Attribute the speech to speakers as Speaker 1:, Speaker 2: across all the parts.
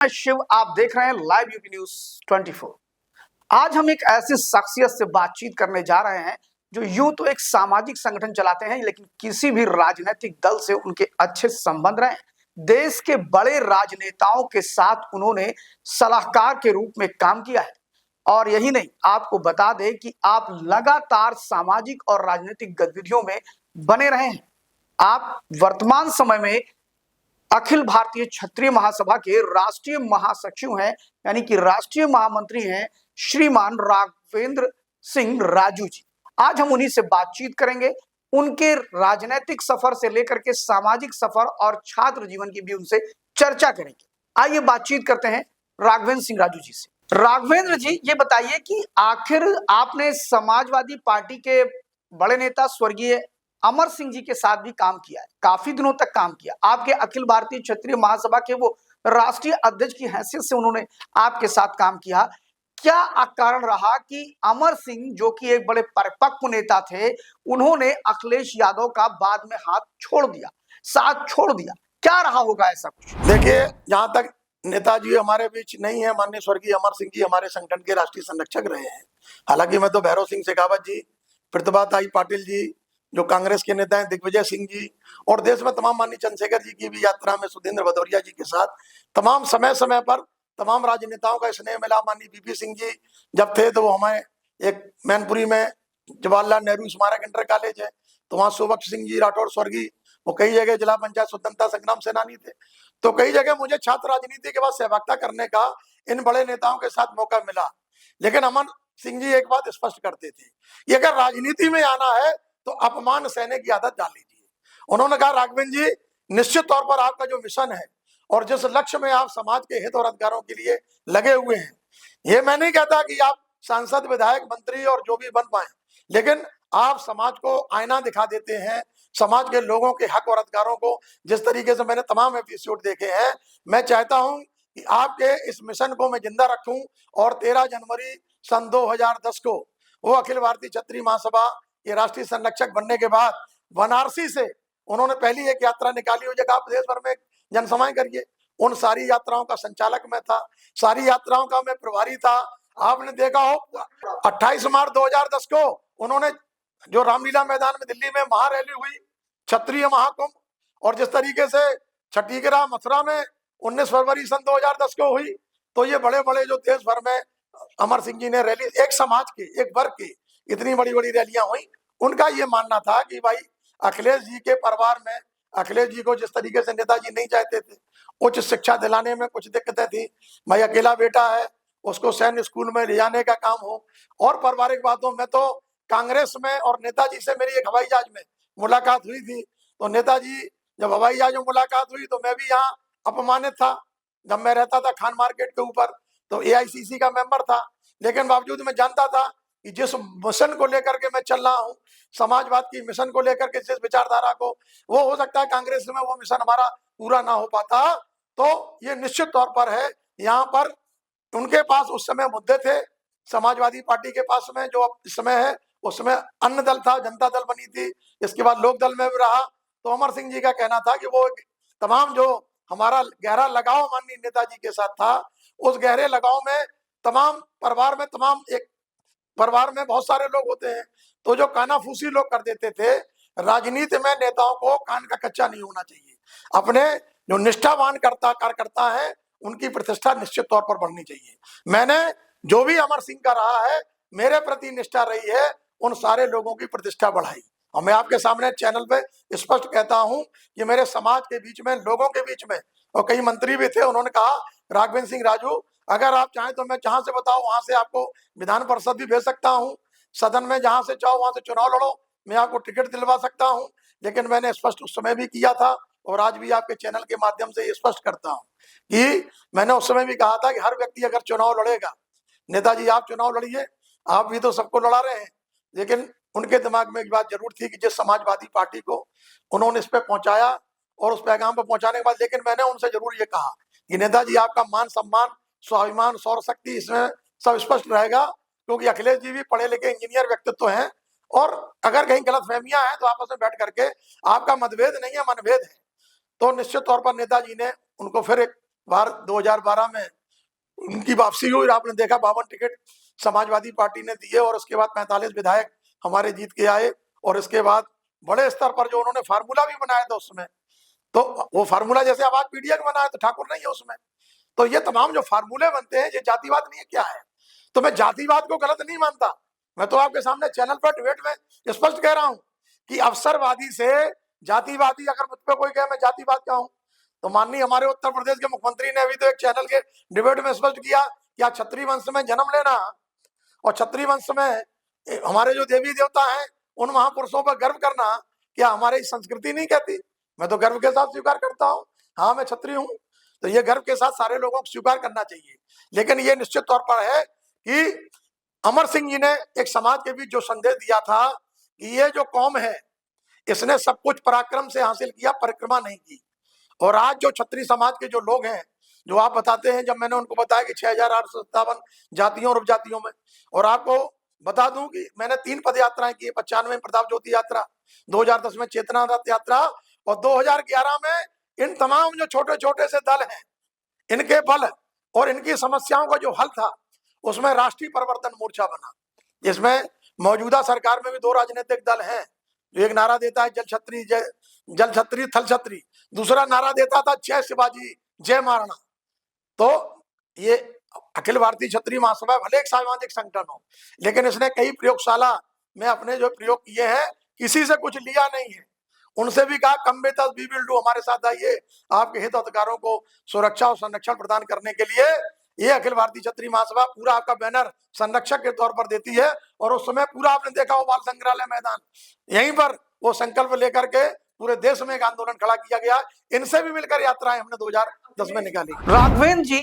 Speaker 1: मैं शिव, आप देख रहे हैं लाइव यूपी न्यूज 24। आज हम एक ऐसे शख्सियत से बातचीत करने जा रहे हैं जो यूं तो एक सामाजिक संगठन चलाते हैं, लेकिन किसी भी राजनीतिक दल से उनके अच्छे संबंध रहे। देश के बड़े राजनेताओं के साथ उन्होंने सलाहकार के रूप में काम किया है। और यही नहीं, आपको बता दें कि आप लगातार सामाजिक और राजनीतिक गतिविधियों में बने रहे हैं। आप वर्तमान समय में अखिल भारतीय क्षत्रिय महासभा के राष्ट्रीय महासचिव हैं, यानी कि राष्ट्रीय महामंत्री हैं श्रीमान राघवेंद्र सिंह राजू जी। आज हम उन्हीं से बातचीत करेंगे, उनके राजनीतिक सफर से लेकर के सामाजिक सफर और छात्र जीवन की भी उनसे चर्चा करेंगे। आइए बातचीत करते हैं राघवेंद्र सिंह राजू जी से। राघवेंद्र जी, ये बताइए कि आखिर आपने समाजवादी पार्टी के बड़े नेता स्वर्गीय अमर सिंह जी के साथ भी काम किया है, काफी दिनों तक काम किया। आपके अखिल भारतीय क्षत्रिय महासभा के वो राष्ट्रीय अध्यक्ष की हैसियत से उन्होंने आपके साथ काम किया। क्या कारण रहा कि अमर सिंह, जो कि एक बड़े परिपक्व नेता थे, उन्होंने अखिलेश यादव का बाद में हाथ छोड़ दिया, साथ छोड़ दिया? क्या रहा होगा ऐसा कुछ?
Speaker 2: देखिए, जहां तक नेताजी हमारे बीच नहीं है, माननीय स्वर्गीय अमर सिंह जी हमारे संगठन के राष्ट्रीय संरक्षक रहे हैं। हालांकि मैं तो भैरव सिंह शेखावत जी, प्रतिभाताई पाटिल जी जो कांग्रेस के नेता हैं, दिग्विजय सिंह जी, और देश में तमाम माननीय चंद्रशेखर जी की भी यात्रा में सुधींद्र भदौरिया जी के साथ तमाम समय समय पर तमाम राजनेताओं का स्नेह मिला। माननीय बीपी सिंह जी जब थे तो वो हमारे एक मैनपुरी में जवाहरलाल नेहरू स्मारक इंटर कॉलेज है, तो वहाँ सुबख्श सिंह जी राठौर स्वर्गीय, वो कई जगह जिला पंचायत स्वतंत्रता संग्राम सेनानी थे। तो कई जगह मुझे छात्र राजनीति के बाद सहभागिता करने का इन बड़े नेताओं के साथ मौका मिला। लेकिन अमर सिंह जी एक बात स्पष्ट करते थे कि अगर राजनीति में आना है तो अपमान सहने की आदत डाल लीजिए। उन्होंने कहा, राघवेंद्र जी, निश्चित तौर पर आपका जो मिशन है और जिस लक्ष्य में आप समाज के हित और अधिकारों के लिए लगे हुए हैं, ये मैं नहीं कहता कि आप सांसद, विधायक, मंत्री और जो भी बन पाए, लेकिन आप समाज को आईना दिखा देते हैं। समाज के लोगों के हक और अधिकारों को जिस तरीके से मैंने तमाम एपिसोड देखे हैं, मैं चाहता हूं कि आपके इस मिशन को मैं जिंदा रखूं। और 13 जनवरी सन 2010 को वो अखिल भारतीय क्षत्रिय महासभा के राष्ट्रीय संरक्षक बनने के बाद वाराणसी से उन्होंने पहली एक यात्रा निकाली। हो जगह आप देश भर में जनसभाएं करिए, उन सारी यात्राओं का संचालक मैं था, सारी यात्राओं का मैं प्रभारी था। आपने देखा हो 28 मार्च 2010 को उन्होंने जो रामलीला मैदान में दिल्ली में महारैली हुई, क्षत्रिय महाकुंभ, और जिस तरीके से छठीगरा मथुरा में 19 फरवरी सन 2010 को हुई, तो ये बड़े बड़े जो देश भर में अमर सिंह जी ने रैली, एक समाज के, एक वर्ग की इतनी बड़ी बड़ी रैलियां हुई। उनका ये मानना था कि भाई अखिलेश जी के परिवार में, अखिलेश जी को जिस तरीके से नेताजी नहीं चाहते थे, उच्च शिक्षा दिलाने में कुछ दिक्कतें थी, भाई अकेला बेटा है, उसको सैन्य स्कूल में ले जाने का काम हो, और पारिवारिक बातों में तो कांग्रेस में और नेताजी से मेरी एक हवाई जहाज में मुलाकात हुई थी। तो नेताजी जब हवाई जहाज में मुलाकात हुई तो मैं भी यहाँ अपमानित था। जब मैं रहता था खान मार्केट के ऊपर, तो एआईसीसी का मेंबर था, लेकिन बावजूद मैं जानता था कि जिस मिशन को लेकर के मैं चल रहा हूँ, समाजवाद की मिशन को लेकर के, जिस विचारधारा को, वो हो सकता है कांग्रेस में वो मिशन हमारा पूरा ना हो पाता। तो ये निश्चित तौर पर है, यहाँ पर उनके पास उस समय मुद्दे थे, समाजवादी पार्टी के पास में जो इस समय है, उस समय अन्य दल था, जनता दल बनी थी, इसके बाद लोक दल में भी रहा। तो अमर सिंह जी का कहना था कि वो तमाम जो हमारा गहरा लगाव माननीय नेताजी के साथ था, उस गहरे लगाव में तमाम परिवार में, तमाम एक परिवार में बहुत सारे लोग होते हैं, तो जो कानाफूसी लोग कर देते थे, राजनीति में नेताओं को कान का कच्चा नहीं होना चाहिए। अपने जो निष्ठावान कार्यकर्ता है, उनकी प्रतिष्ठा निश्चित तौर पर बढ़नी चाहिए। मैंने जो भी अमर सिंह का रहा है, मेरे प्रति निष्ठा रही है, उन सारे लोगों की प्रतिष्ठा बढ़ाई। और मैं आपके सामने चैनल पे स्पष्ट कहता हूं कि मेरे समाज के बीच में, लोगों के बीच में, और कई मंत्री भी थे, उन्होंने कहा, राघवेंद्र सिंह राजू, अगर आप चाहें तो मैं जहां से बताओ वहां से आपको विधान परिषद भी भेज सकता हूं, सदन में जहां से चाहो वहां से चुनाव लड़ो, मैं आपको टिकट दिलवा सकता हूं। लेकिन मैंने स्पष्ट उस समय भी किया था, और आज भी आपके चैनल के माध्यम से ये स्पष्ट करता हूं कि मैंने उस समय भी कहा था कि हर व्यक्ति अगर चुनाव लड़ेगा, नेताजी आप चुनाव लड़िए, आप भी तो सबको लड़ा रहे हैं, लेकिन उनके दिमाग में एक बात जरूर थी कि जिस समाजवादी पार्टी को उन्होंने इस पे पहुंचाया और उस पैगाम पर पहुंचाने के बाद, लेकिन मैंने उनसे जरूर ये कहा कि नेताजी आपका मान सम्मान, स्वाभिमान, सौर शक्ति, इसमें सब स्पष्ट रहेगा, क्योंकि अखिलेश जी भी पढ़े लिखे इंजीनियर व्यक्तित्व हैं, और अगर कहीं गलत फहमियां हैं तो आपस में बैठ करके, आपका मतभेद नहीं है, मनभेद है। तो निश्चित तौर पर नेताजी ने उनको फिर एक 2012 में उनकी वापसी हुई। आपने देखा 52 टिकट समाजवादी पार्टी ने दिए और उसके बाद 45 विधायक हमारे जीत के आए। और इसके बाद बड़े स्तर पर जो उन्होंने फार्मूला भी बनाया था उसमें, तो वो फार्मूला जैसे आवाज पीडीए का बनाया तो ठाकुर नहीं है उसमें। तो ये तमाम जो फार्मूले बनते हैं ये जातिवाद नहीं है क्या है? तो मैं जातिवाद को गलत नहीं मानता। मैं तो आपके सामने चैनल पर डिबेट में स्पष्ट कह रहा हूं कि अवसरवादी से जातिवादी, अगर मुझ पर कोई कहे मैं जातिवाद का हूं, तो माननीय हमारे उत्तर प्रदेश के मुख्यमंत्री ने अभी तो एक चैनल के डिबेट में स्पष्ट किया कि आप क्षत्रिय वंश में जन्म लेना और क्षत्रिय वंश में हमारे जो देवी देवता हैं उन महापुरुषों पर गर्व करना क्या हमारी संस्कृति नहीं कहती? मैं तो गर्व के साथ स्वीकार करता हूँ, हाँ मैं क्षत्रिय हूँ। तो ये गर्व के साथ सारे लोगों को स्वीकार करना चाहिए। लेकिन ये निश्चित तौर पर है कि अमर सिंह जी ने एक समाज के बीच जो संदेश दिया था कि ये जो कौम है इसने सब कुछ पराक्रम से हासिल किया, परिक्रमा नहीं की। और आज जो क्षत्रिय समाज के जो लोग हैं, जो आप बताते हैं, जब मैंने उनको बताया कि 6,857 जातियों और उपजातियों में, और आपको बता दूं कि मैंने 3 पद यात्राएं की, 95 में प्रताप ज्योति यात्रा, 2010 में चेतना रथ यात्रा और 2011 में इन तमाम जो छोटे छोटे से दल हैं इनके बल और इनकी समस्याओं का जो हल था उसमें राष्ट्रीय परिवर्तन मोर्चा बना, जिसमें मौजूदा सरकार में भी 2 राजनीतिक दल हैं। जो एक नारा देता है जल छत्री थल छत्री, दूसरा नारा देता था जय शिवाजी जय महाराणा। तो ये अखिल भारतीय क्षत्रिय महासभा भले एक सामाजिक संगठन हो, लेकिन इसने कई प्रयोगशाला में अपने जो प्रयोग किए हैं किसी से कुछ लिया नहीं है। उनसे भी कहा कम बेतस वी विल डू, हमारे साथ आइए, आपके हित अधिकारों को सुरक्षा और संरक्षण प्रदान करने के लिए ये अखिल भारतीय क्षत्रिय महासभा पूरा आपका बैनर संरक्षक के तौर पर देती है। और उस समय पूरा आपने देखा हो बाल संग्रहालय मैदान, यहीं पर वो संकल्प लेकर के पूरे देश में एक आंदोलन खड़ा किया गया। इनसे भी मिलकर यात्राएं हमने 2010 में निकाली।
Speaker 1: राघवेंद्र जी,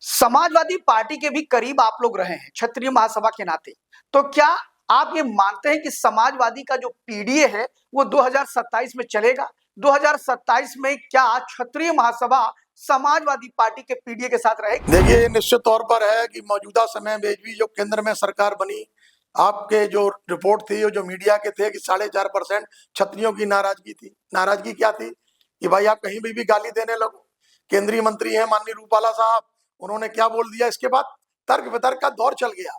Speaker 1: समाजवादी पार्टी के भी करीब आप लोग रहे हैं क्षत्रिय महासभा के नाते, तो क्या आप ये मानते हैं कि समाजवादी का जो पीडीए है वो 2027 में चलेगा? 2027 में क्या क्षत्रिय महासभा समाजवादी पार्टी के पीडीए के साथ रहेगी?
Speaker 2: देखिए, निश्चित तौर पर है कि मौजूदा समय में भी जो केंद्र में सरकार बनी, आपके जो रिपोर्ट थी जो मीडिया के थे कि 4.5% क्षत्रियों की नाराजगी थी। नाराजगी क्या थी कि भाई आप कहीं भी गाली देने लगो। केंद्रीय मंत्री हैं माननीय रूपाला साहब, उन्होंने क्या बोल दिया, इसके बाद तर्क वितर्क का दौर चल गया।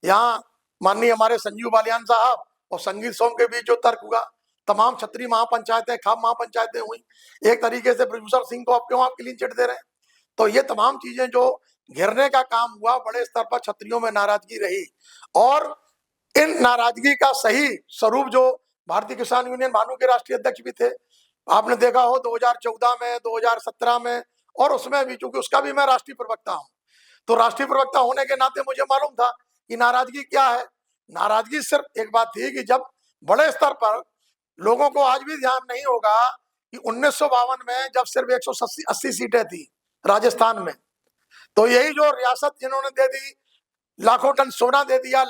Speaker 2: यहाँ माननीय हमारे संजीव बालियान साहब और संगीत सोम के बीच जो तर्क हुआ, तमाम क्षत्रिय महापंचायतें, खाप महापंचायतें हुई, एक तरीके से ब्रजभूषण सिंह को आप क्यों आप क्लीन चिट दे रहे हैं। तो ये तमाम चीजें जो घेरने का काम हुआ, बड़े स्तर पर क्षत्रियों में नाराजगी रही। और इन नाराजगी का सही स्वरूप जो भारतीय किसान यूनियन भानु के राष्ट्रीय अध्यक्ष भी थे, आपने देखा हो 2014 में, 2017 में, और उसमें भी, चूंकि उसका भी मैं राष्ट्रीय प्रवक्ता हूं, तो राष्ट्रीय प्रवक्ता होने के नाते मुझे मालूम था कि नाराजगी क्या है। नाराजगी सिर्फ एक बात थी कि जब बड़े स्तर पर लोगों को आज भी ध्यान नहीं होगा कि 1952 में जब सिर्फ 180 सीटें थी राजस्थान में, तो यही जो रियासत जिन्होंने दे दी, लाखों टन सोना दे दिया,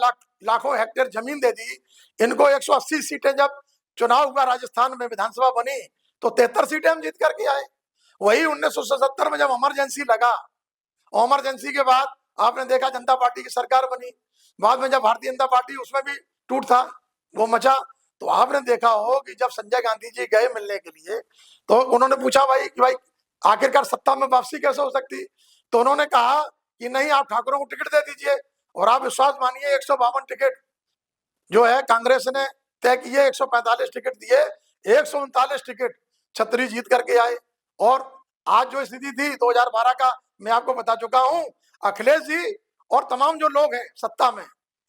Speaker 2: लाखों हेक्टेयर जमीन दे दी, इनको 180 सीटें जब चुनाव हुआ राजस्थान में, विधानसभा बनी, तो 73 सीटें हम जीत करके आए। वही 1977 में जब इमरजेंसी लगा, और इमरजेंसी के बाद आपने देखा जनता पार्टी की सरकार बनी, बाद में जब भारतीय जनता पार्टी, उसमें भी टूट था, वो मचा। तो आपने देखा हो कि जब संजय गांधी जी गए मिलने के लिए, तो उन्होंने पूछा भाई कि भाई आखिरकार सत्ता में वापसी कैसे हो सकती, तो उन्होंने कहा कि नहीं, आप ठाकुरों को टिकट दे दीजिए। और आप विश्वास मानिए 152 टिकट जो है कांग्रेस ने तय किए, 145 टिकट दिए, 139 टिकट छतरी जीत करके आए। और आज जो स्थिति थी 2012 का मैं आपको बता चुका हूं, अखिलेश जी और तमाम जो लोग हैं सत्ता में,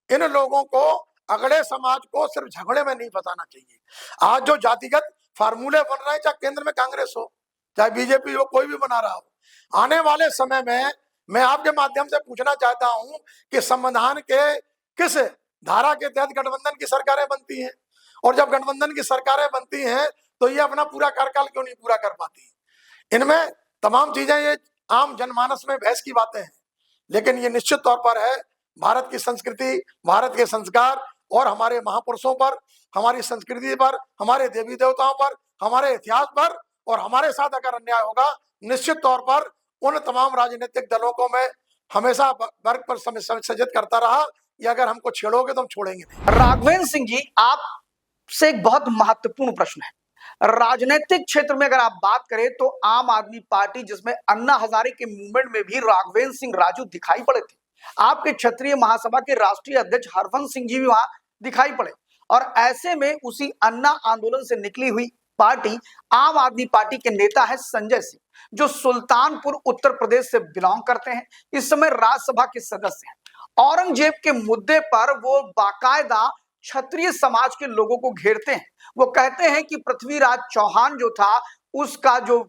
Speaker 2: इन लोगों को अगड़े समाज को सिर्फ झगड़े में नहीं फंसाना चाहिए। आज जो जातिगत फार्मूले बन रहे हैं, चाहे केंद्र में कांग्रेस हो, चाहे बीजेपी हो, कोई भी बना रहा हो, आने वाले समय में मैं आपके माध्यम से पूछना चाहता हूं कि संविधान के किस धारा के तहत गठबंधन की सरकारें बनती हैं, और जब गठबंधन की सरकारें बनती हैं तो ये अपना पूरा कार्यकाल क्यों नहीं पूरा कर पाती। इनमें तमाम चीजें, ये आम जनमानस में बहस की बातें हैं, लेकिन ये निश्चित तौर पर है भारत की संस्कृति, भारत के संस्कार और हमारे महापुरुषों पर, हमारी संस्कृति पर, हमारे देवी देवताओं पर, हमारे इतिहास पर, और हमारे साथ अगर अन्याय होगा, निश्चित तौर पर उन तमाम राजनीतिक दलों को मैं हमेशा वर्ग पर सजग करता रहा कि अगर हमको छेड़ोगे तो हम छोड़ेंगे नहीं।
Speaker 1: राघवेंद्र सिंह जी, आपसे एक बहुत महत्वपूर्ण प्रश्न है। राजनीतिक क्षेत्र में अगर आप बात करें तो आम आदमी पार्टी, जिसमें अन्ना हजारे के मूवमेंट में भी राघवेंद्र सिंह राजू दिखाई पड़े थे, आपके क्षत्रिय महासभा के राष्ट्रीय अध्यक्ष हरवंश सिंह जी भी वहां दिखाई पड़े। और ऐसे में उसी अन्ना आंदोलन से निकली हुई पार्टी आम आदमी पार्टी के नेता है संजय सिंह, जो सुल्तानपुर उत्तर प्रदेश से बिलोंग करते हैं। इस समय राज्यसभा के सदस्य हैं। औरंगजेब के मुद्दे पर वो बाकायदा क्षत्रिय समाज के लोगों को घेरते हैं। वो कहते हैं कि पृथ्वीराज चौहान जो था, उसका जो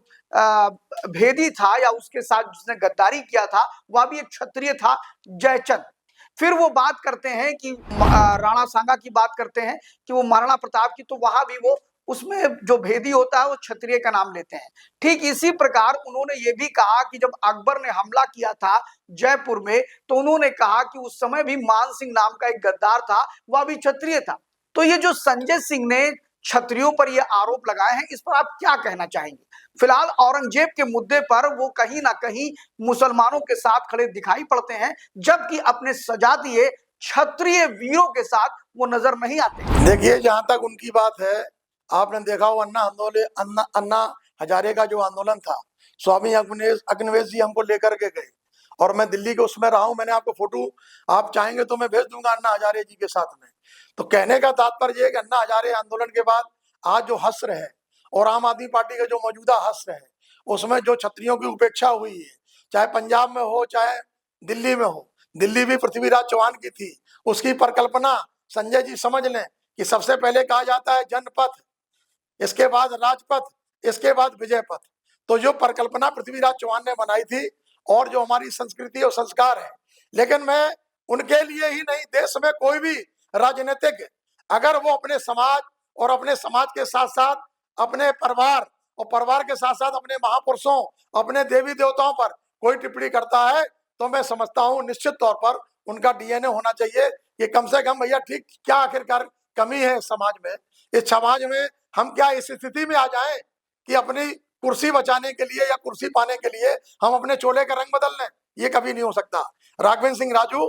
Speaker 1: भेदी था या उसके साथ जिसने गद्दारी किया था, वह भी एक क्षत्रिय था, जयचंद। फिर वो बात करते हैं कि राणा सांगा की बात करते हैं कि वो महाराणा प्रताप की, तो वहां भी वो उसमें जो भेदी होता है वो क्षत्रिय का नाम लेते हैं। ठीक इसी प्रकार उन्होंने ये भी कहा कि जब अकबर ने हमला किया था जयपुर में, तो उन्होंने कहा कि उस समय भी मान सिंह नाम का एक गद्दार था, वह भी क्षत्रिय था। तो ये जो संजय सिंह ने क्षत्रियों पर ये आरोप लगाए हैं, इस पर आप क्या कहना चाहेंगे? फिलहाल औरंगजेब के मुद्दे पर वो कहीं ना कहीं मुसलमानों के साथ खड़े दिखाई पड़ते हैं, जबकि अपने सजातीय क्षत्रिय वीरों के साथ वो नजर नहीं आते।
Speaker 2: देखिए, जहां तक उनकी बात है, आपने देखा हो अन्ना हजारे का जो आंदोलन था, स्वामी अग्निवेश जी हमको लेकर के गए और मैं दिल्ली के उसमें रहा हूं। मैंने आपको फोटो, आप चाहेंगे तो मैं भेज दूंगा अन्ना हजारे जी के साथ में। तो कहने का तात्पर्य है कि अन्ना हजारे आंदोलन के बाद आज जो हश्र है और आम आदमी पार्टी का जो मौजूदा हश्र है, उसमें जो क्षत्रियों की उपेक्षा हुई है, चाहे पंजाब में हो चाहे दिल्ली में हो, दिल्ली भी पृथ्वीराज चौहान की थी, उसकी परिकल्पना संजय जी समझ लें कि सबसे पहले कहा जाता है जनपथ, इसके बाद राजपथ, इसके बाद विजय पथ। तो जो परिकल्पना पृथ्वीराज चौहान ने बनाई थी और जो हमारी संस्कृति और संस्कार है, लेकिन मैं उनके लिए ही नहीं, देश में कोई भी राजनीतिक अगर वो अपने समाज और अपने समाज के साथ साथ अपने परिवार और परिवार के साथ साथ अपने महापुरुषों, अपने देवी देवताओं पर कोई टिप्पणी करता है, तो मैं समझता हूं निश्चित तौर पर उनका डीएनए होना चाहिए कि कम से कम भैया ठीक क्या आखिरकार कमी है समाज में। इस समाज में हम क्या इस स्थिति में आ जाएं कि अपनी कुर्सी बचाने के लिए या कुर्सी पाने के लिए हम अपने चोले का रंग बदल लें? ये कभी नहीं हो सकता। राघवेंद्र सिंह राजू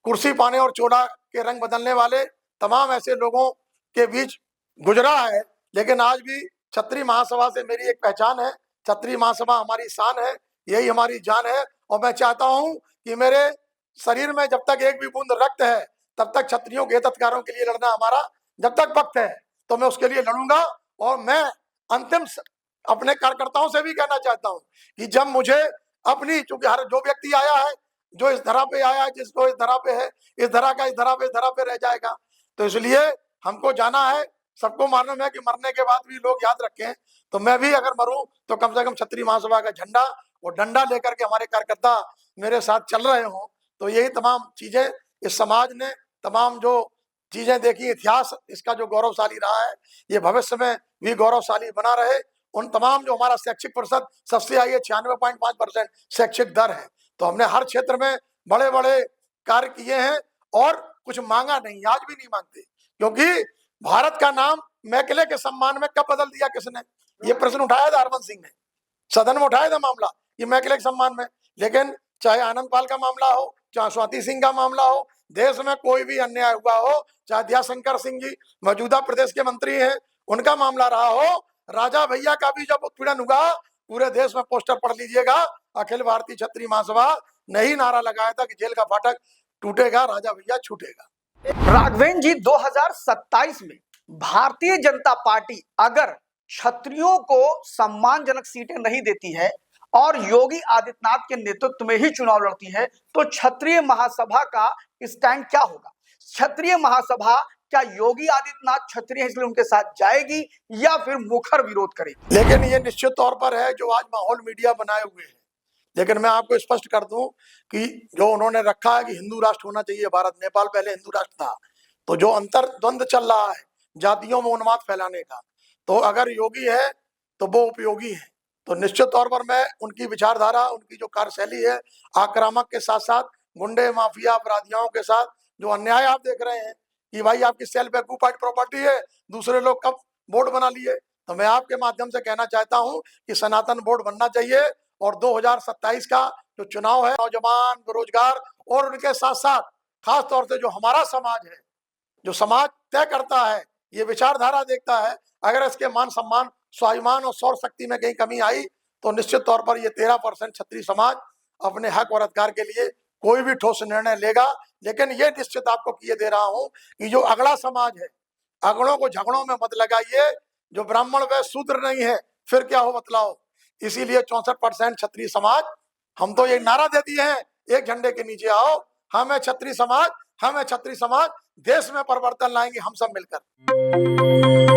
Speaker 2: कुर्सी पाने और चोला के रंग बदलने वाले तमाम ऐसे लोगों के बीच गुजरा है, लेकिन आज भी क्षत्रिय महासभा से मेरी एक पहचान है। क्षत्रिय महासभा हमारी शान है, यही हमारी जान है। और मैं चाहता हूं कि मेरे शरीर में जब तक एक भी बूंद रक्त है, तब तक क्षत्रियों के हितधिकारों के लिए लड़ना हमारा जब तक वक्त है, तो मैं उसके लिए लड़ूंगा। और मैं अंतिम अपने कार्यकर्ताओं से भी कहना चाहता हूं कि जब मुझे अपनी, चूंकि हर जो व्यक्ति आया है, जो इस धरा पे आया है, जिसको इस धरा पे है, इस धरा का इस धरा पे रह जाएगा। तो इसलिए हमको जाना है, सबको मालूम है कि मरने के बाद भी लोग याद रखें। तो मैं भी अगर मरूं तो कम से कम क्षत्रिय महासभा का झंडा और डंडा लेकर के हमारे कार्यकर्ता मेरे साथ चल रहे हों। तो यही तमाम चीजें इस समाज ने, तमाम जो चीजें देखी, इतिहास इसका जो गौरवशाली रहा है, ये भविष्य में भी गौरवशाली बना रहे। उन तमाम जो हमारा शैक्षिक प्रतिशत सबसे आई है 96.5% शैक्षिक दर है। तो हमने हर क्षेत्र में बड़े बड़े कार्य किए हैं और कुछ मांगा नहीं, आज भी नहीं मांगते, क्योंकि भारत का नाम मैकले के सम्मान में कब बदल दिया किसने? ये प्रश्न उठाया था हरवंश सिंह ने, सदन में उठाया था मामला ये मैकले के सम्मान में। लेकिन चाहे आनंद पाल का मामला हो, चाहे स्वाति सिंह का मामला हो, देश में कोई भी अन्याय हुआ हो, चाहे दयाशंकर सिंह जी मौजूदा प्रदेश के मंत्री हैं, उनका मामला रहा हो, राजा भैया का भी जब उत्पीड़न हुआ, पूरे देश में पोस्टर पढ़ लीजिएगा, अखिल भारतीय क्षत्रिय महासभा ने ही नारा लगाया था कि जेल का फाटक टूटेगा, राजा भैया छूटेगा।
Speaker 1: राघवेंद्र जी, 2027 में भारतीय जनता पार्टी अगर क्षत्रियों को सम्मानजनक सीटें नहीं देती है और योगी आदित्यनाथ के नेतृत्व में ही चुनाव लड़ती है, तो क्षत्रिय महासभा का स्टैंड क्या होगा? क्षत्रिय महासभा क्या योगी आदित्यनाथ क्षत्रिय इसलिए उनके साथ जाएगी या फिर मुखर विरोध करेगी?
Speaker 2: लेकिन ये निश्चित तौर पर है जो आज माहौल मीडिया बनाए हुए है। लेकिन मैं आपको स्पष्ट कर दूं कि जो उन्होंने रखा है कि हिंदू राष्ट्र होना चाहिए भारत, नेपाल पहले हिंदू राष्ट्र था, तो जो अंतर द्वंद्व चल रहा है जातियों में उन्माद फैलाने का, तो अगर योगी है तो वो उपयोगी है। तो निश्चित तौर पर मैं उनकी विचारधारा, उनकी जो कार्यशैली है, आक्रामक के साथ साथ गुंडे माफिया अपराधियों के साथ जो अन्याय आप देख रहे हैं कि भाई आपकी सेल्फ एक्यूपाइड प्रॉपर्टी है, दूसरे लोग कब बोर्ड बना लिए, तो मैं आपके माध्यम से कहना चाहता हूं कि सनातन बोर्ड बनना चाहिए। और 2027 का जो चुनाव है, नौजवान, बेरोजगार और उनके साथ साथ खास तौर से जो हमारा समाज है, जो समाज तय करता है, ये विचारधारा देखता है, अगर इसके मान सम्मान स्वाभिमान और सौर शक्ति में कहीं कमी आई तो निश्चित तौर पर ये 13% क्षत्रिय समाज अपने हक और अधिकार के लिए कोई भी ठोस निर्णय लेगा। लेकिन ये निश्चित आपको किए दे रहा हूं कि जो अगला समाज है, अगड़ों को झगड़ों में मत लगाइए। जो ब्राह्मण व शूद्र नहीं है फिर क्या हो बतलाओ। इसीलिए 64% क्षत्रिय समाज, हम तो ये नारा दे दिए हैं, एक झंडे के नीचे आओ, हम है क्षत्रिय समाज, हम है क्षत्रिय समाज, देश में परिवर्तन लाएंगे हम सब मिलकर।